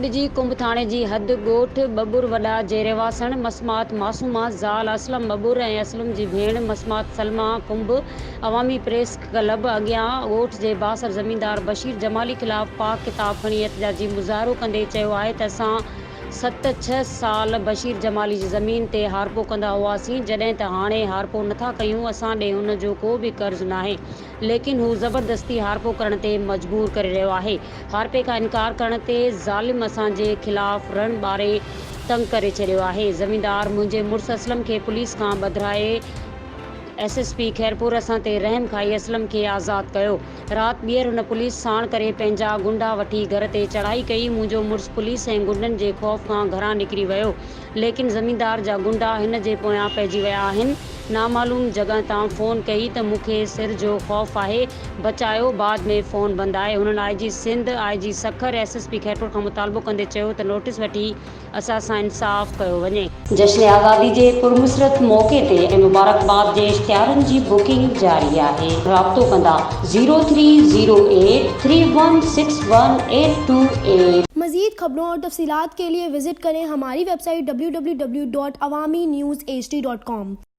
कुंड जी कुंभ थाणे जी हद ॻोठ बबुर वॾा जे रहवासण मसमात मासूमा ज़ाल असलम बबुर ऐं असलम जी भेण मसमात सलमा कुंभ अवामी प्रेस क्लब अॻियां ॻोठ जे बासर ज़मींदार बशीर जमाली ख़िलाफ़ पाक किताब खणी एहतजाजी मुज़ाहिरो कंदे चयो आहे त असां 7-6 साल बशीर जमाली जी ज़मीन ते हारपो कंदा हुआसीं, जॾहिं त हाणे हारपो नथा कयूं। असां ॾे हुन जो को बि कर्ज़ नाहे, लेकिन हू ज़बरदस्ती हारपो करण ते मजबूर करे रहियो आहे। हारपे खां इनकार करण ते ज़ालिम असांजे ख़िलाफ़ रण ॿारे तंग करे छॾियो आहे। ज़मींदार मुंहिंजे मुड़ुस असलम खे पुलिस खां ॿधाए SSP खैरपुर असां ते रहम खाई असलम खे आज़ादु कयो। राति ॿीहर हुन पुलिस साण करे पंहिंजा गुंडा वठी घर ते चढ़ाई कई। मुंहिंजो मुड़ुस पुलिस ऐं गुंडनि जे ख़ौफ़ खां घरां निकिरी वियो, लेकिन ज़मींदार जा गुंडा हिन जे पोयां पइजी विया आहिनि। नामालूम जॻह तां फ़ोन कई त मूंखे सिर जो ख़ौफ़ आहे, बचायो। बाद में फ़ोन बंदि आहे। हुननि IG Sindh, IG Sukkur, SSP Khairpur खां मुतालबो कंदे चयो त नोटिस वठी असां सां इंसाफ़ कयो वञे। जश्न आज़ादी जे पुरमुसरत मौक़े ते ऐं मुबारकबाद जे इश्तिहारनि जी बुकिंग जारी आहे। राब्तो कंदा 0308316188। मज़ीद खबरों और तफसीलात के लिए विजिट करें हमारी वेबसाइट www.awamiNewsHD.com।